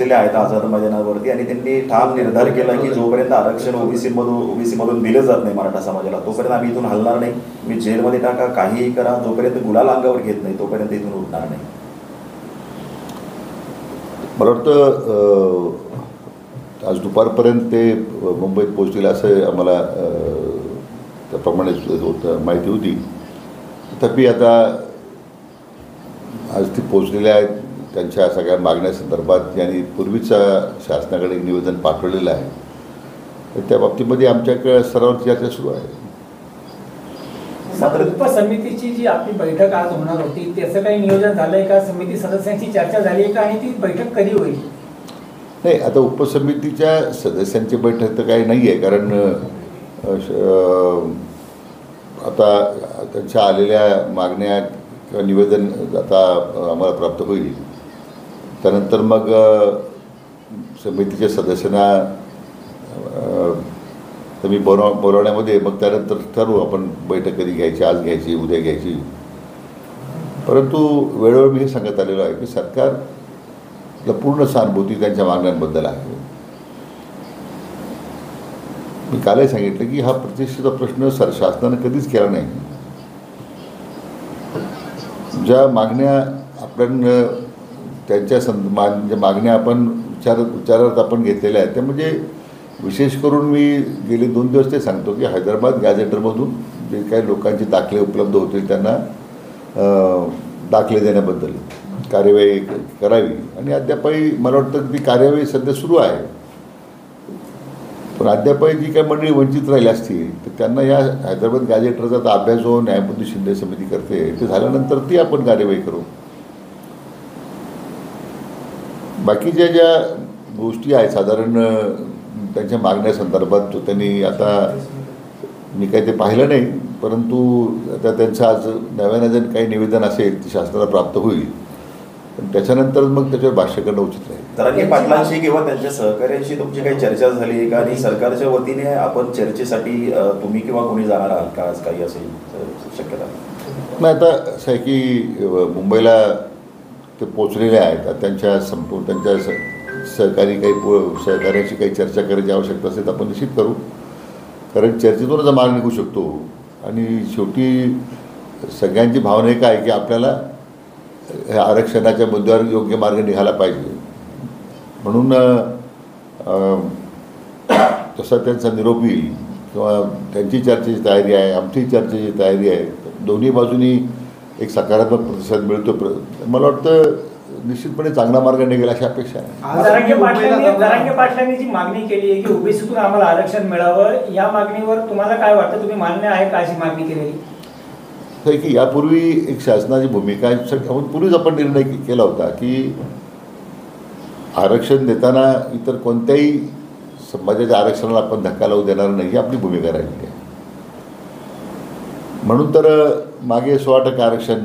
पोहोचलेले आहेत आझाद मैदानावरती आणि त्यांनी ठाम निर्धार केला की जोपर्यंत आरक्षण ओबीसी मधून दिलं जात नाही मराठा समाजाला तोपर्यंत आम्ही इथून हलणार नाही. मी जेलमध्ये टाका, काहीही करा, जोपर्यंत गुलाल अंगावर घेत नाही तोपर्यंत इथून उठणार नाही. मला वाटतं आज दुपारपर्यंत ते मुंबईत पोहोचतील असं आम्हाला त्याप्रमाणे माहिती होती. तथापि आता आज ती पोचलेल्या आहेत. त्यांच्या सगळ्या मागण्यासंदर्भात त्यांनी पूर्वीच शासनाकडे एक निवेदन पाठवलेलं आहे. तर त्या बाबतीमध्ये आमच्याकडे स्तरावर चर्चा सुरू आहे. उपसमितीची जी आपली बैठक आज होणार होती त्याचं काही नियोजन झालंय का? समिती सदस्यांची चर्चा झाली आहे का आणि ती बैठक कधी होईल? नाही, आता उपसमितीच्या सदस्यांची बैठक तर काही नाही आहे, कारण आता त्यांच्या आलेल्या मागण्या किंवा निवेदन आता आम्हाला प्राप्त होईल. त्यानंतर मग समितीच्या सदस्यांना तुम्ही बोलवण्यामध्ये मग त्यानंतर ठरवू आपण बैठक कधी घ्यायची, आज घ्यायची, उद्या घ्यायची. परंतु वेळोवेळी मी हे सांगत आलेलो आहे की सरकारला पूर्ण सहानुभूती त्यांच्या मागण्यांबद्दल आहे. मी कालही सांगितलं की हा प्रतिष्ठेचा प्रश्न शासनानं कधीच केला नाही. ज्या मागण्या आपण त्यांच्या मागण्या आपण विचारात आपण घेतलेल्या आहेत त्या म्हणजे विशेष करून मी गेले 2 दिवस ते सांगतो की हैदराबाद गॅझेटरमधून जे काही लोकांचे दाखले उपलब्ध होतील त्यांना दाखले देण्याबद्दल कार्यवाही करावी. आणि अद्यापही मला वाटतं ती कार्यवाही सध्या सुरू आहे. पण अद्यापही जी काही मंडळी वंचित राहिली असतील तर त्यांना या हैदराबाद गॅझेटरचा अभ्यास जो न्यायमूर्ती शिंदे समिती करते ते झाल्यानंतर ती आपण कार्यवाही करू. बाकीच्या ज्या गोष्टी आहेत साधारण त्यांच्या मागण्यासंदर्भात तो त्यांनी आता मी काही ते पाहिलं नाही, परंतु आता त्यांचं आज नव्यानं जर काही निवेदन असेल ते शासनाला प्राप्त होईल. पण त्याच्यानंतर मग त्याच्यावर भाष्य करणं उचित राहील. तरांगे पाटलांशी किंवा त्यांच्या सहकार्यांशी तुमची काही चर्चा झाली का? आणि सरकारच्या वतीने आपण चर्चेसाठी तुम्ही किंवा कोणी जाणार आहात का? आज काही असेल शक्यता नाही. आता असं आहे की मुंबईला ते पोचलेले आहेत. त्यांच्या त्यांच्या सहकार्याशी काही चर्चा करायची आवश्यकता असेल तर आपण निश्चित करू, कारण चर्चेतूनच मार्ग निघू शकतो. आणि शेवटी सगळ्यांची भावना एक आहे की आपल्याला ह्या आरक्षणाच्या मुद्द्यावर योग्य मार्ग निघाला पाहिजे. म्हणून तसा त्यांचा निरोप येईल किंवा त्यांची चर्चेची तयारी आहे, आमची चर्चेची तयारी आहे. दोन्ही बाजूनी एक सकारात्मक प्रतिसाद मिळतो. मला वाटतं निश्चितपणे चांगला मार्ग निघेल अशी अपेक्षा आहे. जरांगे पाटलांनी जी मागणी केली आहे की ओबीसीतून आम्हाला आरक्षण मिळावं, या मागणीवर तुम्हाला काय वाटतं? तुम्ही मान्य आहे का अशी मागणी केलेली? आहे की यापूर्वी एक शासनाची भूमिका पूर्वीच आपण निर्णय केला होता की आरक्षण देताना इतर कोणत्याही समाजाच्या आरक्षणाला आपण धक्का लावू देणार नाही ही आपली भूमिका राहिली आहे. म्हणून तर मागे 16% आरक्षण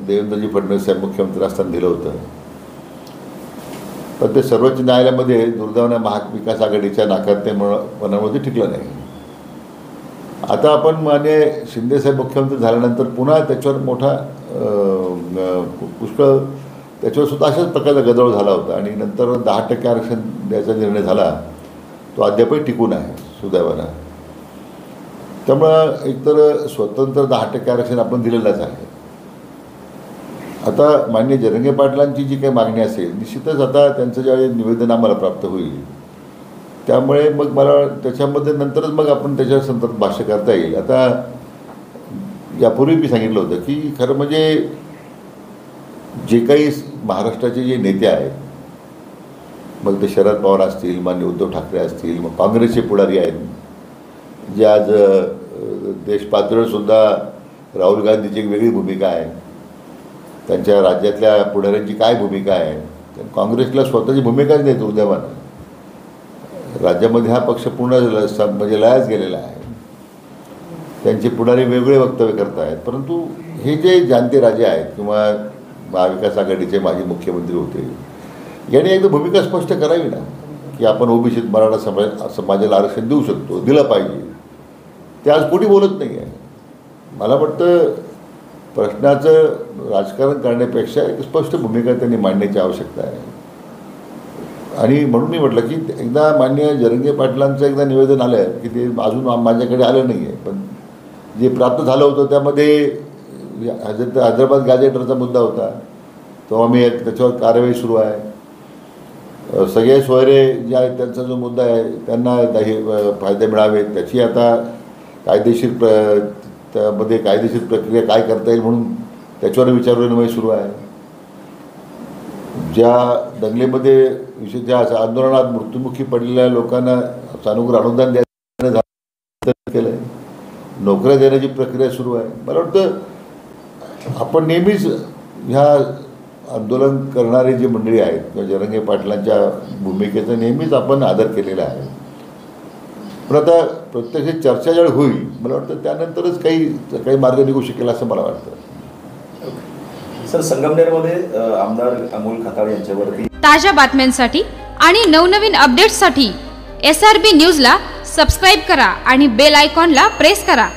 देवेंद्रजी फडणवीस साहेब मुख्यमंत्री असताना दिलं होतं. पण ते सर्वोच्च न्यायालयामध्ये दुर्दैवाने महाविकास आघाडीच्या नाकारतेपणामध्ये टिकलं नाही. आता आपण मान्य शिंदेसाहेब मुख्यमंत्री झाल्यानंतर पुन्हा त्याच्यावर मोठा पुष्कळ त्याच्यावर सुद्धा अशाच प्रकारचा गदारोळ झाला होता आणि नंतर 10% आरक्षण द्यायचा निर्णय झाला. तो अद्यापही टिकून आहे सुदैवानं. त्यामुळं एकतर स्वतंत्र 10% आरक्षण आपण दिलेलंच आहे. आता माननीय जरांगे पाटलांची जी काही मागणी असेल निश्चितच आता त्यांचं ज्यावेळी निवेदन आम्हाला प्राप्त होईल त्यामुळे मग मला त्याच्यामध्ये नंतरच मग आपण त्याच्या संदर्भात भाष्य करता येईल. आता यापूर्वी मी सांगितलं होतं की खरं म्हणजे जे काही महाराष्ट्राचे जे नेते आहेत, मग ते शरद पवार असतील, माननीय उद्धव ठाकरे असतील, मग काँग्रेसचे पुढारी आहेत जे आज देश पातळीवरसुद्धा राहुल गांधीची एक वेगळी भूमिका आहे, त्यांच्या राज्यातल्या पुढाऱ्यांची काय भूमिका आहे. काँग्रेसला स्वतःची भूमिकाच नाही दुर्दैवानं. राज्यामध्ये हा पक्ष पूर्ण म्हणजे लयाच गेलेला आहे. त्यांचे पुढारी वेगळे वक्तव्य करत आहेत. परंतु हे जे जाणते राजे आहेत किंवा महाविकास आघाडीचे माजी मुख्यमंत्री होते यांनी एकदा भूमिका स्पष्ट करावी ना की आपण ओबीसीत मराठा समाजाला आरक्षण देऊ शकतो, दिलं पाहिजे. ते आज कोणी बोलत नाही आहे. मला वाटतं प्रश्नाचं राजकारण करण्यापेक्षा एक स्पष्ट भूमिका त्यांनी मांडण्याची आवश्यकता आहे. आणि म्हणून मी म्हटलं की एकदा माननीय जरंगे पाटलांचं एकदा निवेदन आलं की ते अजून माझ्याकडे आलं नाही आहे, पण जे प्राप्त झालं होतं त्यामध्ये हैदराबाद गॅझेटरचा मुद्दा होता, तो आम्ही त्याच्यावर कारवाई सुरू आहे. सगळे सोयरे जे आहेत त्यांचा जो मुद्दा आहे त्यांना फायदे मिळावे त्याची आता त्यामध्ये कायदेशीर प्रक्रिया काय करता येईल म्हणून त्याच्यावर विचारविनिमय सुरू आहे. ज्या दंगलीमध्ये ज्या आंदोलनात मृत्युमुखी पडलेल्या लोकांना सानुग्रह अनुदान द्यायचं केलं आहे, नोकऱ्या देण्याची प्रक्रिया सुरू आहे. मला वाटतं आपण नेहमीच ह्या आंदोलन करणारी जी मंडळी आहेत किंवा जरंगे पाटलांच्या भूमिकेचा नेहमीच आपण आदर केलेला आहे. पण आता प्रत्यक्ष चर्चा ज्यावेळी होईल मला वाटतं त्यानंतरच काही मार्ग निघू शकेल असं मला वाटतं. सर, संगमनेरमध्ये आमदार अमोल खताळ यांच्यावरती ताज्या बातम्यांसाठी आणि नवनवीन अपडेट्ससाठी SRB न्यूजला सबस्क्राईब करा आणि बेल आयकॉनला प्रेस करा.